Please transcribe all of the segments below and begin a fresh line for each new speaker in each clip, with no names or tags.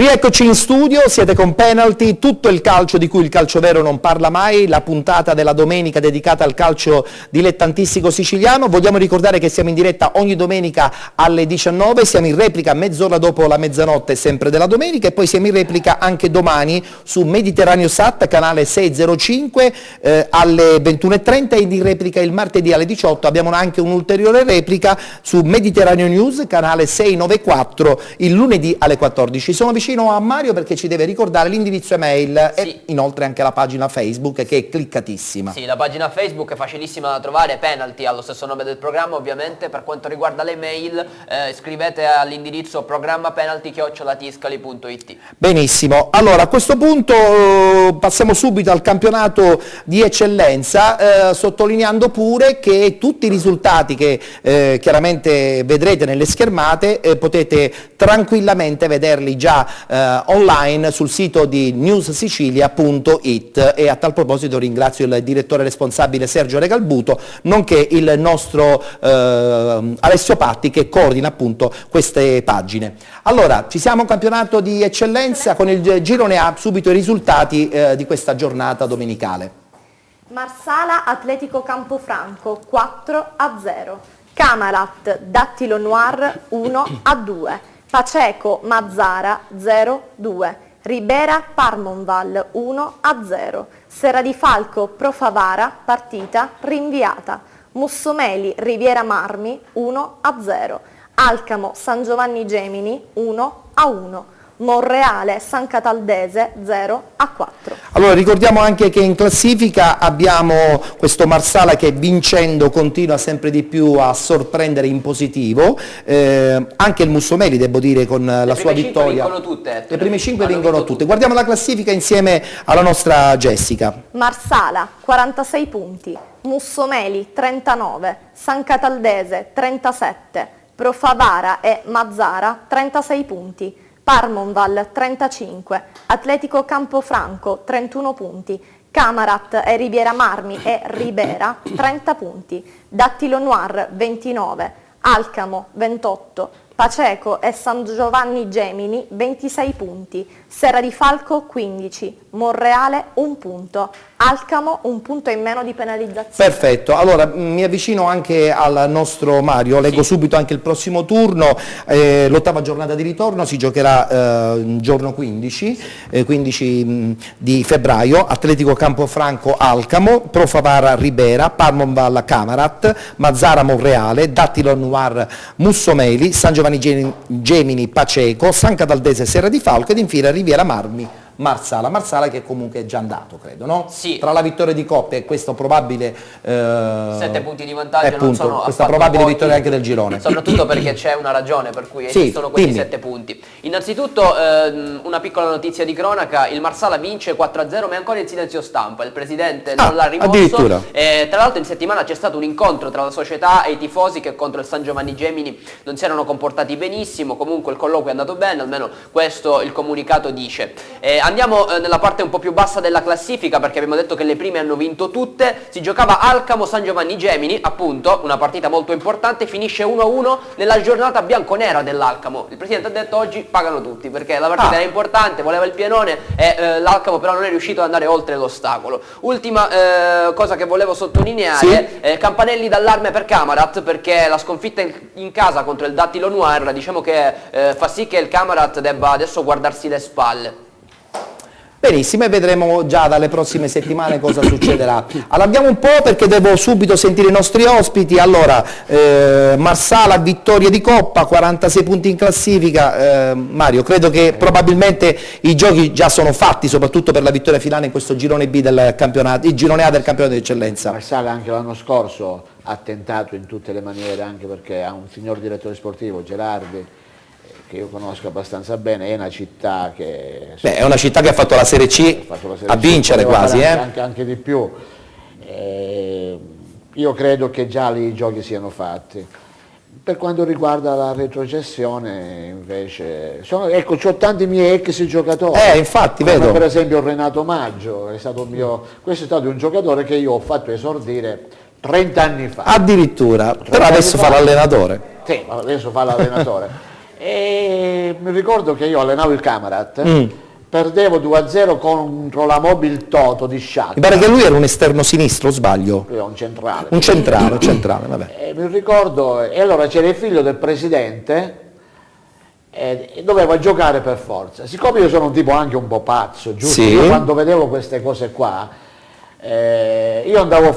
Rieccoci in studio, siete con Penalty, tutto il calcio di cui il calcio vero non parla mai, la puntata della domenica dedicata al calcio dilettantistico siciliano. Vogliamo ricordare che siamo in diretta ogni domenica alle 19, siamo in replica mezz'ora dopo la mezzanotte sempre della domenica e poi siamo in replica anche domani su Mediterraneo Sat, canale 605 alle 21.30 e in replica il martedì alle 18. Abbiamo anche un'ulteriore replica su Mediterraneo News, canale 694 il lunedì alle 14. Sono vicino a Mario perché ci deve ricordare l'indirizzo email e inoltre anche la pagina Facebook che è cliccatissima.
Sì, la pagina Facebook è facilissima da trovare, Penalty, allo stesso nome del programma ovviamente. Per quanto riguarda le mail, scrivete all'indirizzo programmapenalty@tiscali.it.
Benissimo, allora a questo punto passiamo subito al campionato di eccellenza, sottolineando pure che tutti i risultati che chiaramente vedrete nelle schermate potete tranquillamente vederli già online sul sito di newssicilia.it e a tal proposito ringrazio il direttore responsabile Sergio Regalbuto nonché il nostro Alessio Patti che coordina appunto queste pagine. Allora, ci siamo a un campionato di eccellenza, con il girone A subito i risultati di questa giornata domenicale.
Marsala Atletico Campofranco 4-0, Camarat Dattilo Noir 1-2, Paceco Mazzara 0-2, Ribera Parmonval 1-0, Serra di Falco Profavara partita rinviata, Mussomeli Riviera Marmi 1-0, Alcamo San Giovanni Gemini 1-1, Monreale San Cataldese 0-4.
Allora ricordiamo anche che in classifica abbiamo questo Marsala che vincendo continua sempre di più a sorprendere in positivo, anche il Mussomeli devo dire con la sua vittoria. Le prime 5 vincono tutte. Guardiamo la classifica insieme alla nostra Jessica.
Marsala 46 punti, Mussomeli 39, San Cataldese 37, Profavara e Mazzara 36 punti. Parmonval 35, Atletico Campofranco 31 punti, Camarat e Riviera Marmi e Ribera 30 punti, Dattilo Noir 29, Alcamo 28, Paceco e San Giovanni Gemini 26 punti, Serra di Falco 15, Monreale 1 punto, Alcamo 1 punto in meno di penalizzazione.
Perfetto, allora mi avvicino anche al nostro Mario, leggo subito anche il prossimo turno, l'ottava giornata di ritorno si giocherà giorno 15 di febbraio, Atletico Campofranco Alcamo, Profavara Ribera, Parmonval Camarat, Mazzara Monreale, Dattilo Noir Mussomeli, San Giovanni Gemini Paceco, San Cataldese Serra di Falco ed infine Riviera Marmi Marsala che comunque è già andato credo, no?
Sì.
Tra la vittoria di Coppe e questo probabile
7 punti di vantaggio
appunto,
non sono
questa
affatto
probabile
pochi,
vittoria anche del girone,
soprattutto perché c'è una ragione per cui
sì,
esistono questi
dimmi.
7 punti. Innanzitutto una piccola notizia di cronaca: il Marsala vince 4-0 ma è ancora in silenzio stampa, il presidente non l'ha rimosso.
Addirittura.
Tra l'altro in settimana c'è stato un incontro tra la società e i tifosi che contro il San Giovanni Gemini non si erano comportati benissimo, comunque il colloquio è andato bene, almeno questo il comunicato dice. Andiamo nella parte un po' più bassa della classifica perché abbiamo detto che le prime hanno vinto tutte. Si giocava Alcamo San Giovanni Gemini, appunto una partita molto importante, finisce 1-1 nella giornata bianconera dell'Alcamo. Il presidente ha detto oggi pagano tutti perché la partita era importante, voleva il pienone e l'Alcamo però non è riuscito ad andare oltre l'ostacolo. Ultima cosa che volevo sottolineare, sì. Campanelli d'allarme per Camarat perché la sconfitta in casa contro il Dattilo Noir diciamo che fa sì che il Camarat debba adesso guardarsi le spalle.
Benissimo, e vedremo già dalle prossime settimane cosa succederà. Allarghiamo un po' perché devo subito sentire i nostri ospiti. Allora, Marsala, vittoria di Coppa, 46 punti in classifica. Mario, credo che probabilmente i giochi già sono fatti, soprattutto per la vittoria finale in questo girone B del campionato, il girone A del campionato di eccellenza.
Marsala anche l'anno scorso ha tentato in tutte le maniere, anche perché ha un signor direttore sportivo, Gerardi, che io conosco abbastanza bene, è una città che...
è una città che ha fatto la Serie C a vincere quasi,
anche di più. Io credo che già lì i giochi siano fatti. Per quanto riguarda la retrocessione invece, ecco, c'ho tanti miei ex giocatori.
Infatti,
come
vedo.
Per esempio Renato Maggio, questo è stato un giocatore che io ho fatto esordire 30 anni fa.
Addirittura, però adesso fa l'allenatore.
Sì, adesso fa l'allenatore. E mi ricordo che io allenavo il Camarat, perdevo 2-0 contro la Mobil Toto di Sciacca.
Mi pare che lui era un esterno sinistro, o sbaglio?
Io un centrale.
Un centrale, vabbè.
E mi ricordo, e allora c'era il figlio del presidente e doveva giocare per forza. Siccome io sono un tipo anche un po' pazzo, giusto?
Sì.
Io quando vedevo queste cose qua, io andavo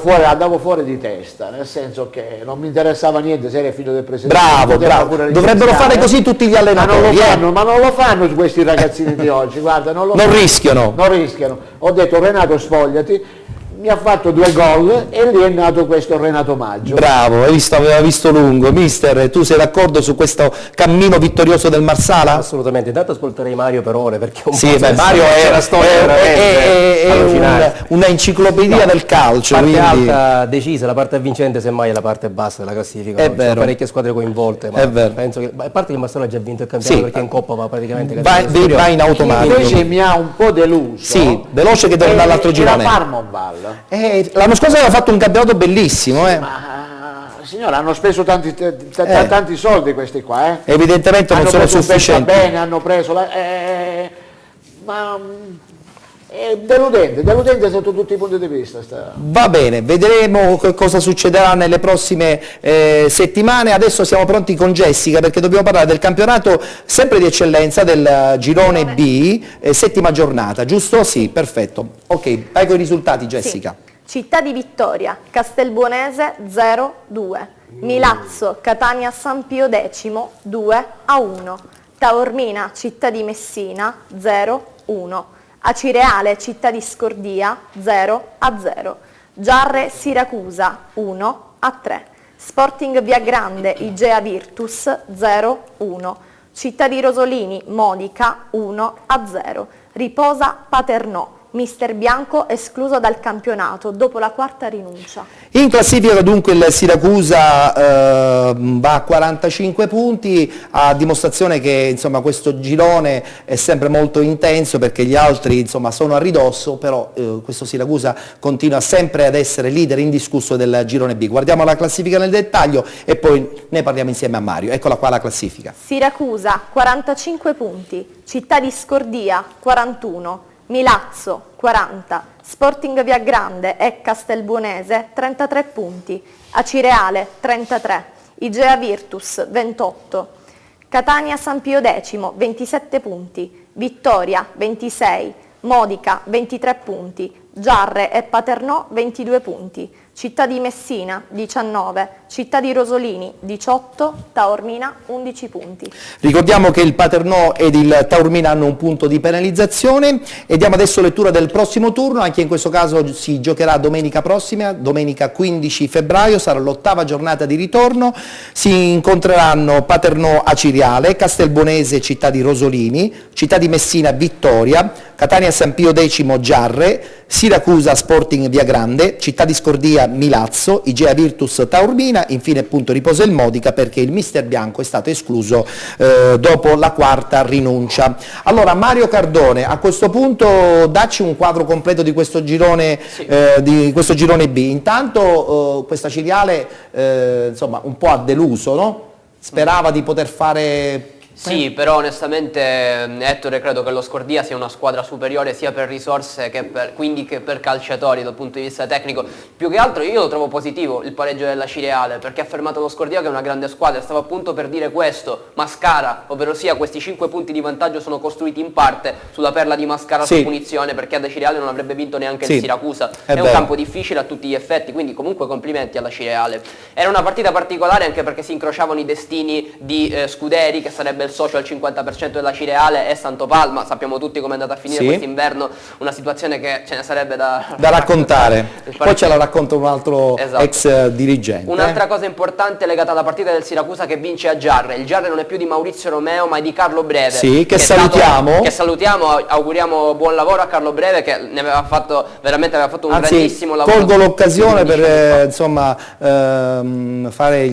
fuori di testa, nel senso che non mi interessava niente se era figlio del presidente.
Bravo,
poteva pure
dovrebbero
licenziare.
fare così tutti gli allenatori.
Ma non lo fanno questi ragazzini di oggi, guarda, non lo
Non
fanno.
rischiano.
Non rischiano. Ho detto Renato spogliati, mi ha fatto 2 gol e lì è nato questo Renato Maggio.
Bravo, hai visto, aveva visto lungo. Mister, tu sei d'accordo su questo cammino vittorioso del Marsala?
Assolutamente, intanto ascolterei Mario per ore perché un
Sì,
po'
beh, Mario è
una storia veramente
è
allucinante.
una enciclopedia del calcio.
Parte
Quindi...
alta decisa, la parte vincente semmai è la parte bassa della classifica.
È
Ci sono
vero.
parecchie squadre coinvolte, ma
È vero.
penso che, a parte che il Marsala ha già vinto il campionato
Sì.
perché in Coppa va praticamente
Va in automatico.
Invece mi ha un po' deluso.
Sì, veloce che torna dall'altro girone.
La Farmonval.
L'anno scorso aveva fatto un campionato bellissimo,
Ma signora, hanno speso tanti soldi questi qua,
Evidentemente non
hanno
sono
preso
sufficienti.
bene, hanno preso ma è deludente sotto tutti i punti di vista.
Va bene, vedremo cosa succederà nelle prossime settimane. Adesso siamo pronti con Jessica perché dobbiamo parlare del campionato sempre di eccellenza del girone B, settima giornata, giusto? Sì, perfetto. Ok, vai con i risultati, Jessica.
Sì. Città di Vittoria, Castelbuonese 0-2, Milazzo, Catania San Pio X 2-1, Taormina, Città di Messina 0-1, Acireale, Città di Scordia 0-0, Giarre Siracusa 1-3, Sporting Viagrande Igea Virtus 0-1, Città di Rosolini Modica 1-0, Riposa Paternò. Mister Bianco escluso dal campionato dopo la 4ª rinuncia.
In classifica dunque il Siracusa va a 45 punti, a dimostrazione che insomma, questo girone è sempre molto intenso perché gli altri insomma, sono a ridosso, però questo Siracusa continua sempre ad essere leader indiscusso del girone B. Guardiamo la classifica nel dettaglio e poi ne parliamo insieme a Mario. Eccola qua la classifica.
Siracusa 45 punti, Città di Scordia 41, Milazzo 40, Sporting Viagrande e Castelbuonese 33 punti, Acireale 33, Igea Virtus 28, Catania San Pio X 27 punti, Vittoria 26, Modica 23 punti, Giarre e Paternò 22 punti, Città di Messina 19, Città di Rosolini 18, Taormina 11 punti.
Ricordiamo che il Paternò ed il Taormina hanno un punto di penalizzazione e diamo adesso lettura del prossimo turno, anche in questo caso si giocherà domenica prossima, domenica 15 febbraio, sarà l'8ª giornata di ritorno, si incontreranno Paternò Acireale, Castelbuonese Città di Rosolini, Città di Messina Vittoria, Catania San Pio X Giarre, Siracusa Sporting Viagrande, Città di Scordia Milazzo, Igea Virtus Taormina, infine appunto Riposa il Modica perché il Mister Bianco è stato escluso dopo la 4ª rinuncia. Allora Mario Cardone, a questo punto dacci un quadro completo di questo girone,
Sì.
di questo girone B. Intanto questa Ciriale insomma un po' ha deluso, no? Sperava di poter fare...
Sì, però onestamente Ettore credo che lo Scordia sia una squadra superiore sia per risorse che per calciatori dal punto di vista tecnico. Più che altro io lo trovo positivo il pareggio della Cireale perché ha fermato lo Scordia che è una grande squadra. Stavo appunto per dire questo, Mascara, ovvero sia questi 5 punti di vantaggio sono costruiti in parte sulla perla di Mascara
Sì.
su punizione perché da Cireale non avrebbe vinto neanche
Sì,
il Siracusa.
è
È un
vero.
campo difficile a tutti gli effetti, quindi comunque complimenti alla Cireale. Era una partita particolare anche perché si incrociavano i destini di Scuderi che sarebbe il socio al 50% della Cireale e Santopalma, sappiamo tutti come è andata a finire
Sì.
quest'inverno, una situazione che ce ne sarebbe da
raccontare.
Il
Poi ce la racconta un altro
Esatto.
ex dirigente.
Un'altra cosa importante legata alla partita del Siracusa che vince a Giarre. Il Giarre non è più di Maurizio Romeo ma è di Carlo Breve.
Sì, che
è
salutiamo.
che salutiamo, auguriamo buon lavoro a Carlo Breve che ne aveva fatto veramente un
Anzi,
grandissimo lavoro.
colgo l'occasione
15
per
anni fa.
insomma, fare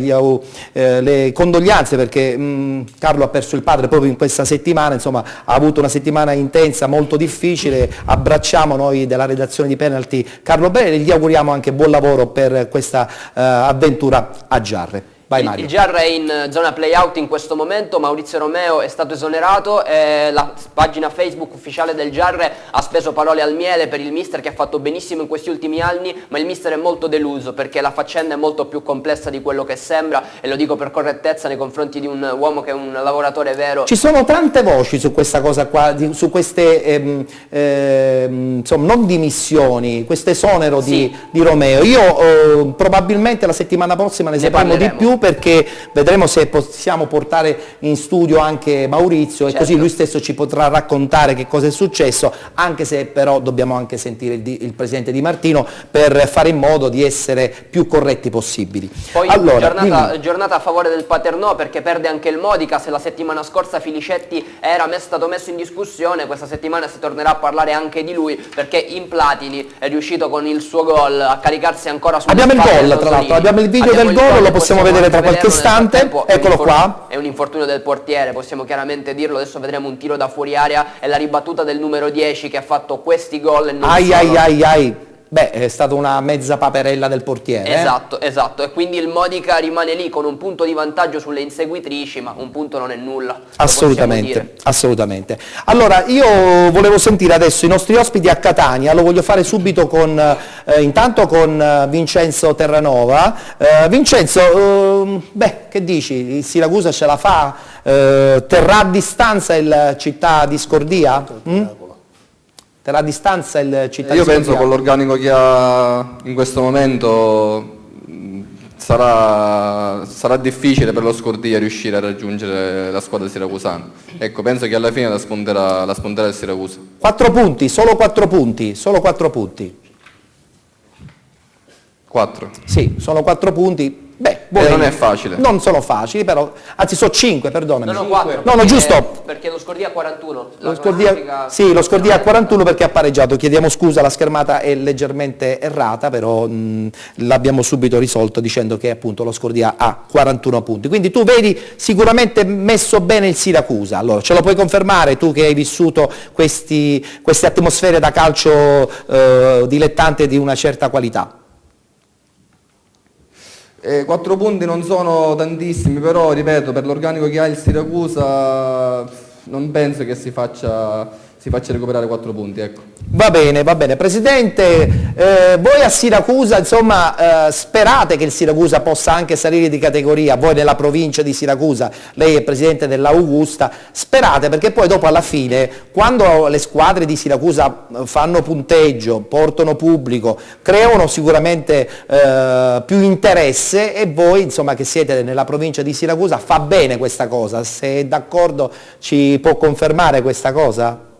le condoglianze perché Carlo ha perso il padre proprio in questa settimana, insomma ha avuto una settimana intensa, molto difficile. Abbracciamo noi della redazione di Penalty Carlo Breve e gli auguriamo anche buon lavoro per questa avventura a Giarre. Vai Mario.
Il GR è in zona play-out in questo momento, Maurizio Romeo è stato esonerato e la pagina Facebook ufficiale del GR ha speso parole al miele per il mister che ha fatto benissimo in questi ultimi anni, ma il mister è molto deluso perché la faccenda è molto più complessa di quello che sembra, e lo dico per correttezza nei confronti di un uomo che è un lavoratore vero.
Ci sono tante voci su questa cosa qua, su queste insomma, non dimissioni, questo esonero
Sì.
di Romeo. Io probabilmente la settimana prossima ne sapremo di più, perché vedremo se possiamo portare in studio anche Maurizio, e così lui stesso ci potrà raccontare che cosa è successo, anche se però dobbiamo anche sentire il presidente Di Martino per fare in modo di essere più corretti possibili.
Poi
Allora,
giornata a favore del Paternò, perché perde anche il Modica. Se la settimana scorsa Filicetti era stato messo in discussione, questa settimana si tornerà a parlare anche di lui, perché in Platini è riuscito con il suo gol a caricarsi ancora su.
Abbiamo il gol, tra l'altro, abbiamo il video del gol, lo possiamo vedere tra qualche istante, eccolo qua.
È un infortunio del portiere, possiamo chiaramente dirlo. Adesso vedremo un tiro da fuori area e la ribattuta del numero 10 che ha fatto questi gol e non solo.
Beh, è stata una mezza paperella del portiere.
Esatto, esatto, e quindi il Modica rimane lì con un punto di vantaggio sulle inseguitrici, ma un punto non è nulla.
Assolutamente, assolutamente. Allora, io volevo sentire adesso i nostri ospiti a Catania, lo voglio fare subito intanto con Vincenzo Terranova. Vincenzo, che dici? Il Siracusa ce la fa? Terrà a distanza il Città di Scordia? Terrà a distanza il Città di Scordia?
Io penso con l'organico che ha in questo momento sarà difficile per lo Scordia riuscire a raggiungere la squadra siracusana. Ecco, penso che alla fine la spunterà il Siracusa.
4 punti, solo 4 punti, solo 4 punti.
4.
Sì, sono 4 punti.
Non è facile.
Non sono facili, però, anzi sono 5, perdonami.
No, 4.
No, giusto.
Perché lo Scordia ha 41.
Lo Scordia ha 41 perché ha pareggiato. Chiediamo scusa, la schermata è leggermente errata, però l'abbiamo subito risolto dicendo che appunto lo Scordia ha 41 punti. Quindi tu vedi sicuramente messo bene il Siracusa. Allora, ce lo puoi confermare tu che hai vissuto queste atmosfere da calcio dilettante di una certa qualità?
4 punti non sono tantissimi, però ripeto, per l'organico che ha il Siracusa non penso che si faccia recuperare 4 punti, ecco.
Va bene, Presidente, voi a Siracusa, insomma, sperate che il Siracusa possa anche salire di categoria, voi nella provincia di Siracusa, lei è Presidente dell'Augusta, sperate, perché poi dopo alla fine, quando le squadre di Siracusa fanno punteggio, portano pubblico, creano sicuramente più interesse, e voi, insomma, che siete nella provincia di Siracusa, fa bene questa cosa. Se è d'accordo ci può confermare questa cosa?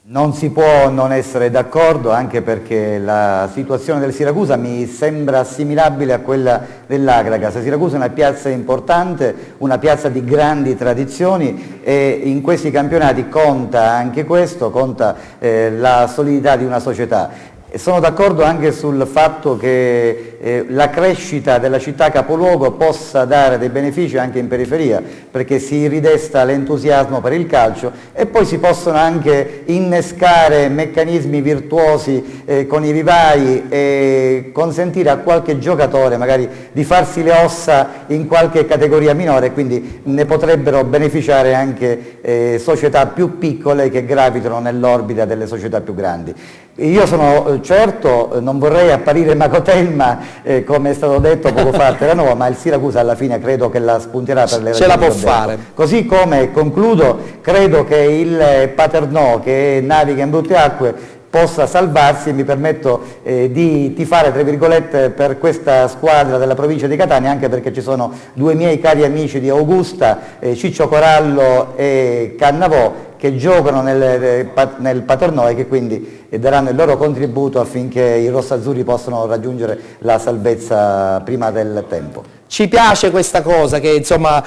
Non si può non essere d'accordo, anche perché la situazione del Siracusa mi sembra assimilabile a quella dell'Agragas. Siracusa è una piazza importante, una piazza di grandi tradizioni, e in questi campionati conta anche questo, conta la solidità di una società. E sono d'accordo anche sul fatto che la crescita della città capoluogo possa dare dei benefici anche in periferia, perché si ridesta l'entusiasmo per il calcio e poi si possono anche innescare meccanismi virtuosi con i vivai e consentire a qualche giocatore magari di farsi le ossa in qualche categoria minore, quindi ne potrebbero beneficiare anche società più piccole che gravitano nell'orbita delle società più grandi. Io sono certo, non vorrei apparire Macotelma come è stato detto poco fa a Terranova, ma il Siracusa alla fine credo che la spunterà per le ragioni
ce la può
che ho detto.
fare.
Così come, concludo, credo che il Paternò, che naviga in brutte acque, possa salvarsi, e mi permetto di tifare tra virgolette per questa squadra della provincia di Catania, anche perché ci sono due miei cari amici di Augusta, Ciccio Corallo e Cannavò, che giocano nel Paternò e che quindi daranno il loro contributo affinché i rossazzurri possano raggiungere la salvezza prima del tempo.
Ci piace questa cosa, che insomma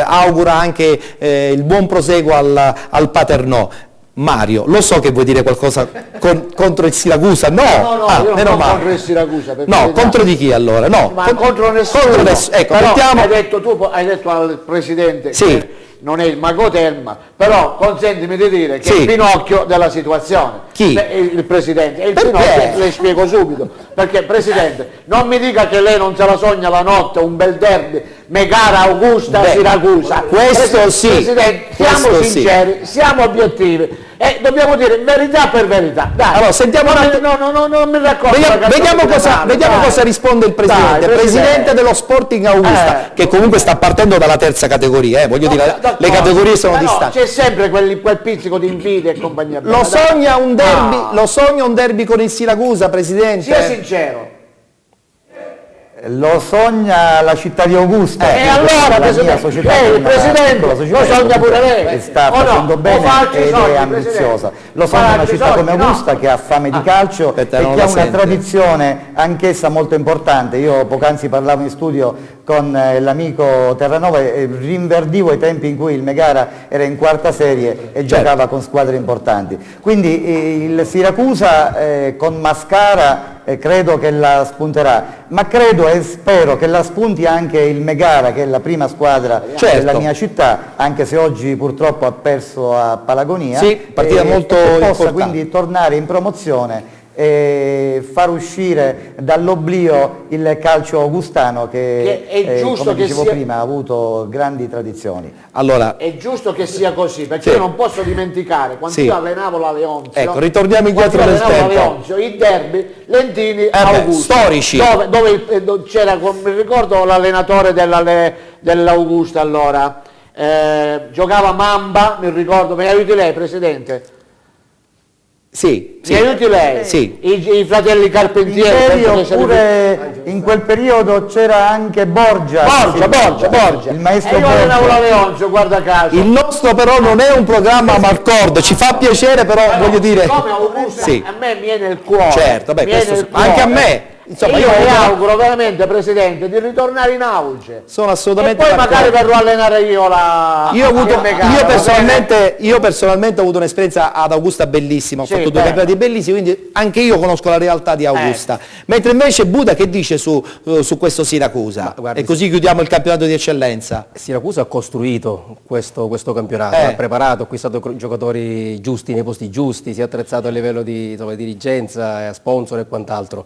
augura anche il buon proseguo al Paternò. Mario, lo so che vuoi dire qualcosa contro il Siracusa, no?
Io
meno
non
male.
contro il Siracusa.
No, contro di chi allora? No,
Ma contro nessuno.
ecco,
Però
mettiamo...
hai detto al Presidente
Sì.
non è il mago Telma, però consentimi di dire che
Sì.
è il Pinocchio della situazione.
Chi?
Il Presidente. E il
Perché?
Pinocchio, le spiego subito, perché Presidente, non mi dica che lei non se la sogna la notte, un bel derby, Megara, Augusta,
Beh,
Siracusa.
questo sì,
Presidente, siamo
questo sì.
sinceri, siamo obiettivi e dobbiamo dire verità per verità. Dai.
Allora, sentiamo un attimo.
Non mi racconto.
Vediamo cosa risponde il Presidente.
Dai,
Presidente dello Sporting Augusta, che comunque sta partendo dalla terza categoria, voglio dire, le categorie sono
Però
distanti.
c'è sempre quel pizzico di invidia e compagnia.
Lo
bella.
sogna un derby,
No.
lo sogna un derby con il Siracusa, Presidente?
Sia sincero.
Lo sogna la città di Augusta.
E allora,
la mia società,
lei,
è
il
una
Presidente,
piccola società
lo sogna
che
pure lei.
che sta
O no?
facendo
O
bene
faccia i
ed
soldi,
è ambiziosa.
Presidente.
Lo sogna
Faccia
una
i
città
soldi,
come
no.
Augusta che ha fame di calcio
Aspetta,
e
non
che
la
ha una
sente.
tradizione anch'essa molto importante. Io poc'anzi parlavo in studio con l'amico Terranova e rinverdivo i tempi in cui il Megara era in quarta serie e giocava con squadre importanti. Quindi il Siracusa con Mascara credo che la spunterà, ma credo e spero che la spunti anche il Megara, che è la prima squadra
Certo.
della mia città, anche se oggi purtroppo ha perso a Palagonia.
Sì, partita molto
e possa
importante.
quindi tornare in promozione e far uscire dall'oblio il calcio augustano
Che è giusto
come
che
dicevo
sia-
prima, ha avuto grandi tradizioni.
Allora,
È giusto che sia così, perché
Sì.
io non posso dimenticare quando
Sì.
io allenavo la Leonzio.
Ecco, ritorniamo
quando
indietro
io
nel
allenavo la
tempo.
Leonzio, i derby, Lentini,
beh,
Augusta.
storici.
Dove c'era, mi ricordo l'allenatore dell'Augusta allora, giocava Mamba, mi ricordo, mi aiuti lei Presidente?
sì,
Mi aiuti lei?
Sì.
I fratelli Carpentieri.
Imperi,
penso che siano-
oppure in quel periodo c'era anche Borgia.
Borgia.
Il maestro
E io allenavo la
Borgia.
Leonzio, guarda caso.
Il nostro però non è un programma Marcord, ci fa piacere però, voglio dire...
Come Augusta,
Sì.
a me viene il cuore.
Certo, beh,
viene
questo-
il cuore.
anche a me. Insomma,
E io
io
le auguro veramente, Presidente, di ritornare in auge.
sono
E
assolutamente
poi magari
d'accordo.
verrò a allenare io la...
Io, ho avuto-
il Megara,
io
va bene?
personalmente ho avuto un'esperienza ad Augusta bellissima, ho
Sì,
fatto due
bello.
campionati bellissimi, quindi anche io conosco la realtà di Augusta. Mentre invece Buda che dice su questo Siracusa?
Ma guardi,
E così chiudiamo il campionato di eccellenza.
Siracusa ha costruito questo campionato, ha preparato, ha acquistato giocatori giusti nei posti giusti, si è attrezzato a livello di insomma, dirigenza, sponsor e quant'altro.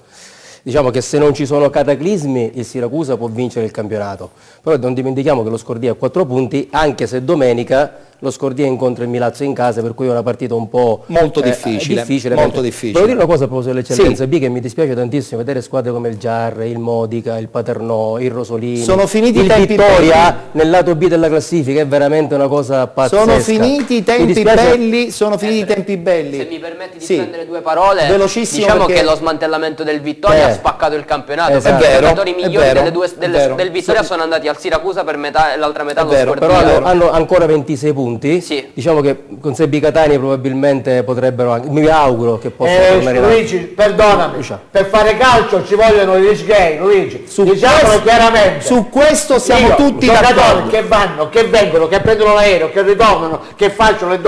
Diciamo che se non ci sono cataclismi il Siracusa può vincere il campionato, però non dimentichiamo che lo Scordia ha 4 punti, anche se domenica lo Scordia incontra il Milazzo in casa, per cui è una partita un po'
Molto difficile, molto
mentre-
difficile.
Volevo dire una cosa a proposito dell'eccellenza
Sì.
B, che mi dispiace tantissimo vedere squadre come il Giarre, il Modica, il Paternò, il Rosolini,
Sono finiti
il
i tempi
Vittoria
belli.
nel lato B della classifica, è veramente una cosa pazzesca.
Sono finiti i
Mi
tempi
dispiace-
belli, sono finiti i tempi belli.
Se mi permetti di
Sì.
spendere due parole,
Velocissimo,
diciamo
perché-
che lo smantellamento del Vittoria ha spaccato il campionato,
Esatto.
perché
È
i
vero,
giocatori
è
migliori
vero,
del
è vero.
Vittoria sono andati al Siracusa per metà e l'altra metà
È
allo
vero,
Scordino.
Però hanno ancora 26 punti,
Sì.
diciamo che con Sebbi Catania probabilmente potrebbero anche, mi auguro che possano tornare in alto.
Luigi, perdonami,
Lucia.
per fare calcio ci vogliono i rich gay, Luigi,
Su
diciamolo
questo-
chiaramente.
su questo siamo
Io,
tutti
giocatori
d'accordo.
che vanno, che vengono, che prendono l'aereo, che ritornano, che facciano le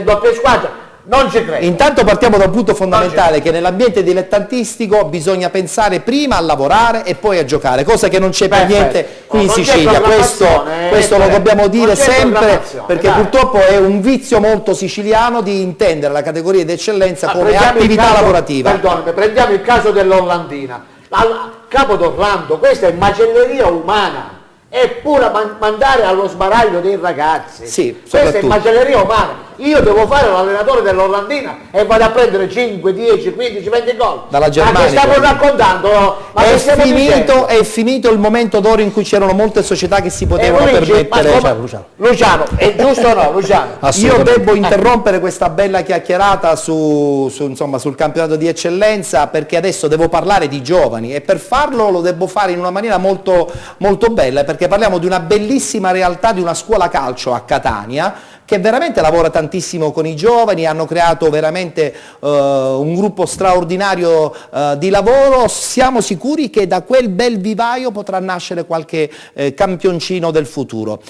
doppie squadre, non ci credo.
Intanto partiamo da un punto fondamentale, che nell'ambiente dilettantistico bisogna pensare prima a lavorare e poi a giocare, cosa che non c'è per
Perfetto.
niente qui in
Non c'è
Sicilia. Questo
programmazione,
lo dobbiamo dire
non c'è
sempre,
programmazione,
perché
dai.
purtroppo è un vizio molto siciliano di intendere la categoria di eccellenza come
Prendiamo il
attività
caso-
lavorativa.
Perdonami, prendiamo il caso dell'Orlandina. Al Capo d'Orlando, questa è macelleria umana. È pure mandare allo sbaraglio dei ragazzi.
Sì,
questa è
soprattutto.
macelleria umana. Io devo fare l'allenatore dell'Orlandina e vado a prendere 5, 10, 15, 20 gol.
Dalla Germania,
Ma che stiamo
quindi.
raccontando? Ma che stiamo dicendo?
È finito il momento d'oro in cui c'erano molte società che si potevano
Luigi,
permettere.
ma come- Luciano, è giusto o no, Luciano?
Io
Assolutamente.
devo interrompere questa bella chiacchierata insomma, sul campionato di eccellenza, perché adesso devo parlare di giovani e per farlo lo devo fare in una maniera molto, molto bella, perché parliamo di una bellissima realtà, di una scuola calcio a Catania che veramente lavora tantissimo con i giovani, hanno creato veramente un gruppo straordinario di lavoro. Siamo sicuri che da quel bel vivaio potrà nascere qualche campioncino del futuro.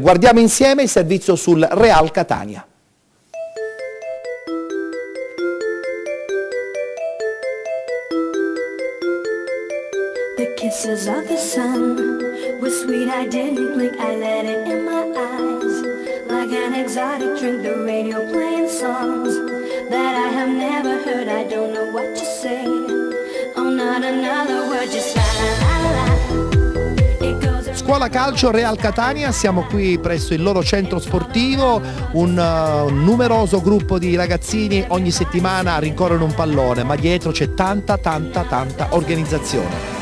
Guardiamo insieme il servizio sul Real Catania.
The kisses of the sun were sweet, I didn't blink, I let it in my eyes. exotic drink, the radio playing songs that I have never heard. I don't know what to say. Oh, not another word, just la la la la. It goes around.
Scuola Calcio Real Catania, siamo qui presso il loro centro sportivo, un numeroso gruppo di ragazzini ogni settimana rincorrono un pallone, ma dietro c'è tanta organizzazione.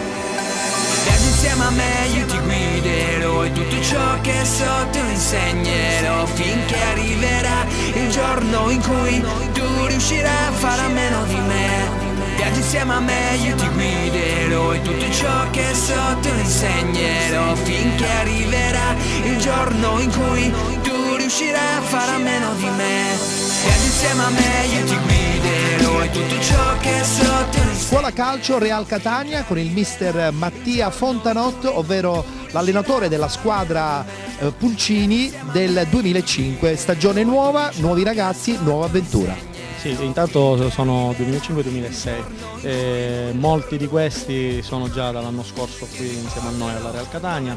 Viaggi insieme a me, io ti guiderò e tutto ciò che so te lo insegnerò finché arriverà il giorno in cui tu riuscirai a fare a meno di me. Viaggi insieme a me, io ti guiderò e tutto ciò che so te lo insegnerò finché arriverà il giorno in cui tu riuscirai a fare a meno di me. Viaggi insieme a me, io ti guiderò e tutto ciò che so te lo insegnerò.
Scuola Calcio Real Catania con il mister Mattia Fontanot, ovvero l'allenatore della squadra Pulcini del 2005, stagione nuova, nuovi ragazzi, nuova avventura.
Sì, intanto sono 2005-2006, molti di questi sono già dall'anno scorso qui insieme a noi alla Real Catania,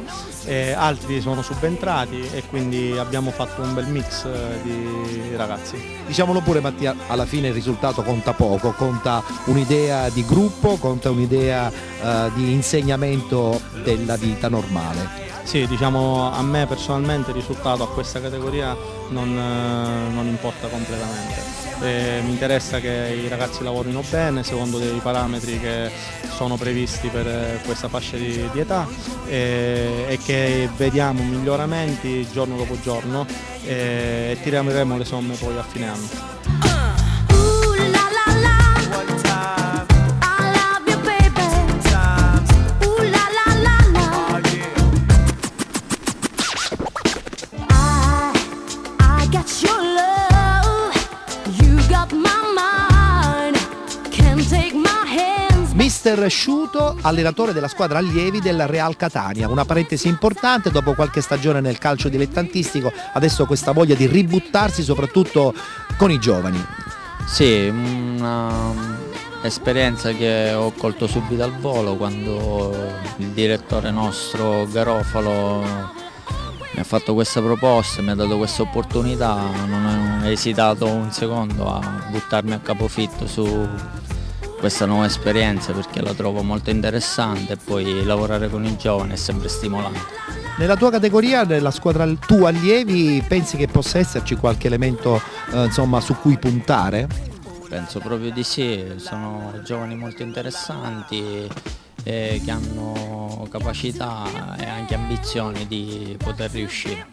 altri sono subentrati e quindi abbiamo fatto un bel mix di ragazzi.
Diciamolo pure Mattia, alla fine il risultato conta poco, conta un'idea di gruppo, conta un'idea di insegnamento della vita normale.
Sì, diciamo a me personalmente il risultato a questa categoria non importa completamente. Mi interessa che i ragazzi lavorino bene secondo dei parametri che sono previsti per questa fascia di età e che vediamo miglioramenti giorno dopo giorno e tireremo le somme poi a fine anno.
Mister Sciuto, allenatore della squadra allievi del Real Catania, una parentesi importante, dopo qualche stagione nel calcio dilettantistico, adesso questa voglia di ributtarsi soprattutto con i giovani.
Sì, un'esperienza che ho colto subito al volo quando il direttore nostro Garofalo mi ha fatto questa proposta, mi ha dato questa opportunità, non ho esitato un secondo a buttarmi a capofitto su questa nuova esperienza perché la trovo molto interessante e poi lavorare con i giovani è sempre stimolante.
Nella tua categoria, nella squadra tu allievi, pensi che possa esserci qualche elemento su cui puntare?
Penso proprio di sì, sono giovani molto interessanti che hanno capacità e anche ambizioni di poter riuscire.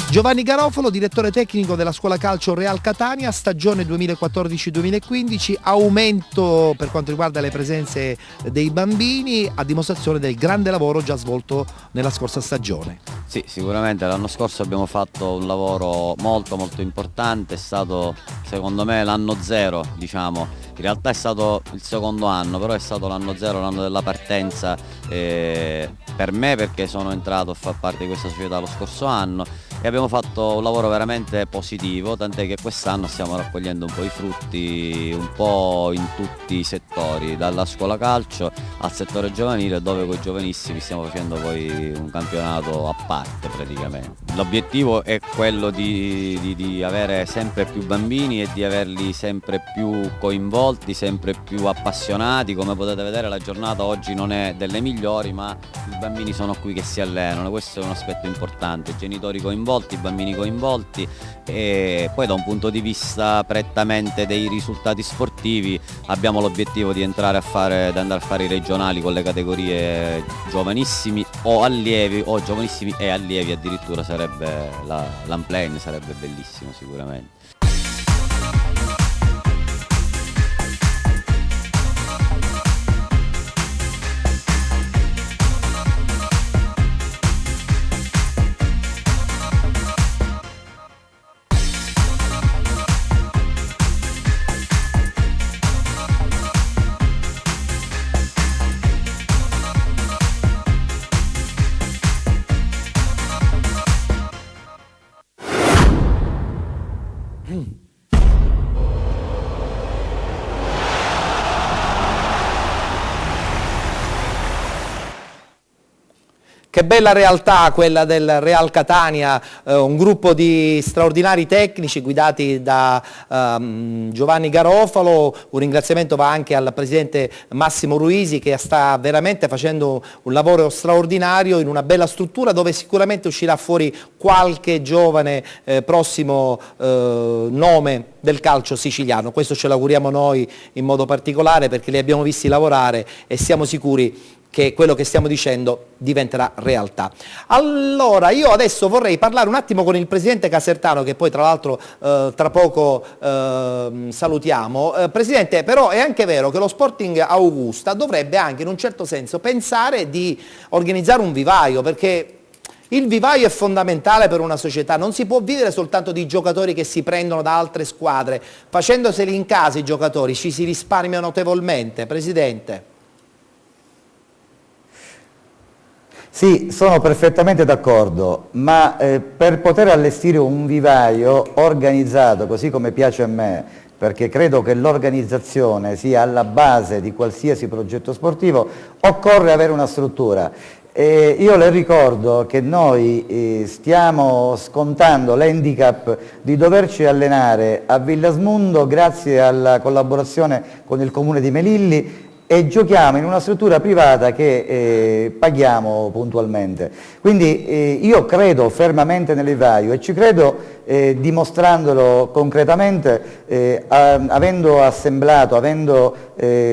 Giovanni Garofalo, direttore tecnico della Scuola Calcio Real Catania, stagione 2014-2015, aumento per quanto riguarda le presenze dei bambini, a dimostrazione del grande lavoro già svolto nella scorsa stagione.
Sì, sicuramente l'anno scorso abbiamo fatto un lavoro molto importante, è stato secondo me l'anno zero, diciamo. In realtà è stato il secondo anno, però è stato l'anno zero, l'anno della partenza per me, perché sono entrato a far parte di questa società lo scorso anno e abbiamo fatto un lavoro veramente positivo, tant'è che quest'anno stiamo raccogliendo un po' i frutti un po' in tutti i settori, dalla scuola calcio al settore giovanile, dove con i giovanissimi stiamo facendo poi un campionato a parte praticamente. L'obiettivo è quello di avere sempre più bambini e di averli sempre più coinvolti, sempre più appassionati. Come potete vedere la giornata oggi non è delle migliori, ma i bambini sono qui che si allenano, questo è un aspetto importante, i genitori coinvolti, i bambini coinvolti e poi da un punto di vista prettamente dei risultati sportivi abbiamo l'obiettivo di andare a fare i regionali con le categorie giovanissimi o allievi o giovanissimi e allievi, addirittura sarebbe l'unplane, sarebbe bellissimo sicuramente.
Che bella realtà quella del Real Catania, un gruppo di straordinari tecnici guidati da Giovanni Garofalo. Un ringraziamento va anche al presidente Massimo Ruisi, che sta veramente facendo un lavoro straordinario in una bella struttura dove sicuramente uscirà fuori qualche giovane prossimo nome del calcio siciliano. Questo ce l'auguriamo noi in modo particolare, perché li abbiamo visti lavorare e siamo sicuri che quello che stiamo dicendo diventerà realtà. Allora, io adesso vorrei parlare un attimo con il presidente Casertano, che poi tra l'altro tra poco salutiamo. Presidente, però è anche vero che lo Sporting Augusta dovrebbe anche in un certo senso pensare di organizzare un vivaio, perché il vivaio è fondamentale per una società, non si può vivere soltanto di giocatori che si prendono da altre squadre. Facendoseli in casa i giocatori ci si risparmia notevolmente, Presidente.
Sì, sono perfettamente d'accordo, ma per poter allestire un vivaio organizzato così come piace a me, perché credo che l'organizzazione sia alla base di qualsiasi progetto sportivo, occorre avere una struttura. Io le ricordo che noi stiamo scontando l'handicap di doverci allenare a Villasmundo grazie alla collaborazione con il Comune di Melilli, e giochiamo in una struttura privata che paghiamo puntualmente. Quindi io credo fermamente nel vivaio e ci credo dimostrandolo concretamente, avendo assemblato, avendo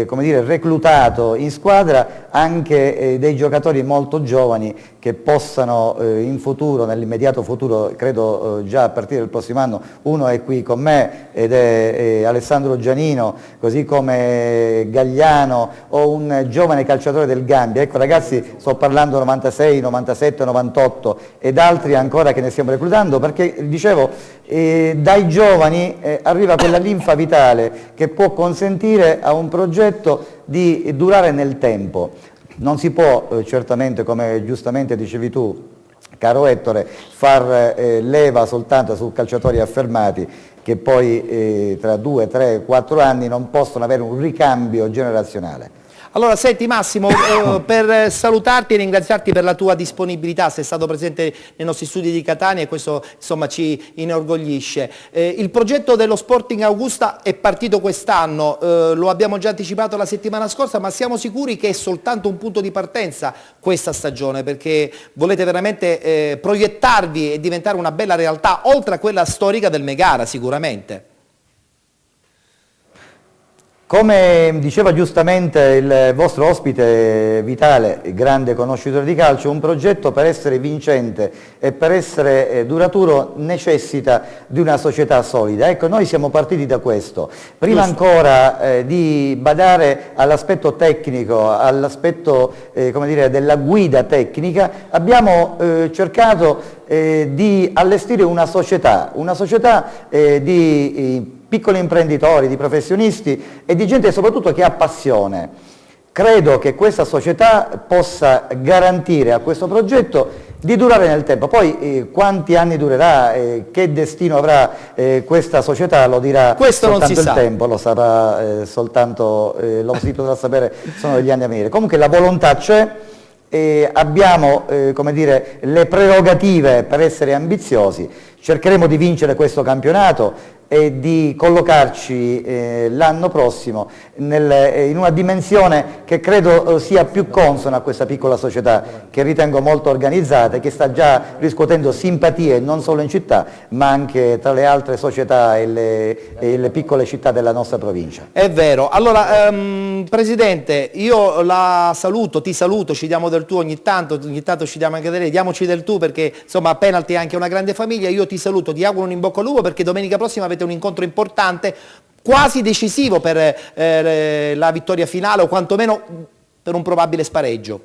come dire, reclutato in squadra anche dei giocatori molto giovani che possano in futuro, nell'immediato futuro, credo già a partire dal prossimo anno, uno è qui con me ed è Alessandro Gianino, così come Gagliano o un giovane calciatore del Gambia. Ecco ragazzi, sto parlando 96, 97, 98 ed altri ancora che ne stiamo reclutando, perché dicevo dai giovani arriva quella linfa vitale che può consentire a un progetto di durare nel tempo. Non si può certamente, come giustamente dicevi tu, caro Ettore, far leva soltanto su calciatori affermati che poi tra 2, 3, 4 anni non possono avere un ricambio generazionale.
Allora, senti Massimo, per salutarti e ringraziarti per la tua disponibilità, sei stato presente nei nostri studi di Catania e questo insomma ci inorgoglisce. Il progetto dello Sporting Augusta è partito quest'anno, lo abbiamo già anticipato la settimana scorsa, ma siamo sicuri che è soltanto un punto di partenza questa stagione, perché volete veramente proiettarvi e diventare una bella realtà, oltre a quella storica del Megara sicuramente.
Come diceva giustamente il vostro ospite Vitale, grande conoscitore di calcio, un progetto per essere vincente e per essere duraturo necessita di una società solida. Ecco, noi siamo partiti da questo. Prima ancora di badare all'aspetto tecnico, all'aspetto come dire, della guida tecnica, abbiamo cercato di allestire una società di piccoli imprenditori, di professionisti e di gente soprattutto che ha passione. Credo che questa società possa garantire a questo progetto di durare nel tempo. Poi quanti anni durerà, che destino avrà questa società lo dirà soltanto il tempo, lo saprà soltanto, lo si potrà sapere sono degli anni a venire. Comunque la volontà c'è. Abbiamo come dire, le prerogative per essere ambiziosi, cercheremo di vincere questo campionato e di collocarci l'anno prossimo in una dimensione che credo sia più consona a questa piccola società che ritengo molto organizzata e che sta già riscuotendo simpatie non solo in città ma anche tra le altre società e le piccole città della nostra provincia.
È vero. Allora Presidente, io la saluto, ti saluto, ci diamo del tu ogni tanto ci diamo anche delle, diamoci del tu perché insomma Penalty è anche una grande famiglia. Io ti saluto, ti auguro un in bocca al lupo perché domenica prossima avete un incontro importante, quasi decisivo per la vittoria finale o quantomeno per un probabile spareggio.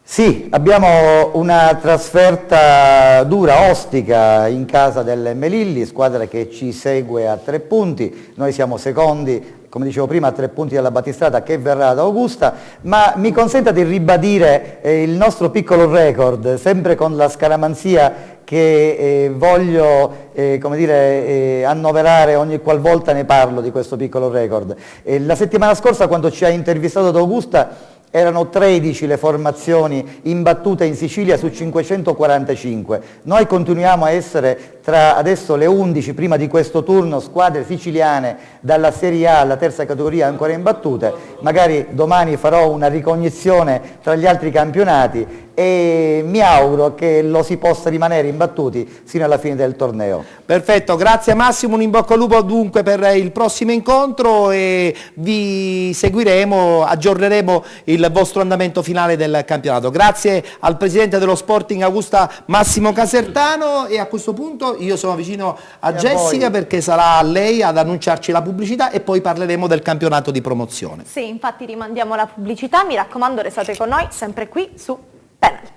Sì, abbiamo una trasferta dura, ostica in casa del Melilli, squadra che ci segue a 3 punti, noi siamo secondi, come dicevo prima, a 3 punti dalla battistrada che verrà da Augusta, ma mi consenta di ribadire il nostro piccolo record, sempre con la scaramanzia che voglio come dire, annoverare ogni qualvolta ne parlo di questo piccolo record. La settimana scorsa, quando ci ha intervistato ad Augusta, erano 13 le formazioni imbattute in Sicilia su 545. Noi continuiamo a essere tra adesso le 11 prima di questo turno squadre siciliane dalla Serie A alla terza categoria ancora imbattute. Magari domani farò una ricognizione tra gli altri campionati e mi auguro che lo si possa rimanere imbattuti sino alla fine del torneo.
Perfetto, grazie Massimo, un in bocca al lupo dunque per il prossimo incontro e vi seguiremo, aggiorneremo il vostro andamento finale del campionato. Grazie al presidente dello Sporting Augusta, Massimo Casertano, e a questo punto io sono vicino a Jessica perché sarà lei ad annunciarci la pubblicità e poi parleremo del campionato di promozione.
Sì, infatti rimandiamo la pubblicità, mi raccomando restate con noi sempre qui su Penalty.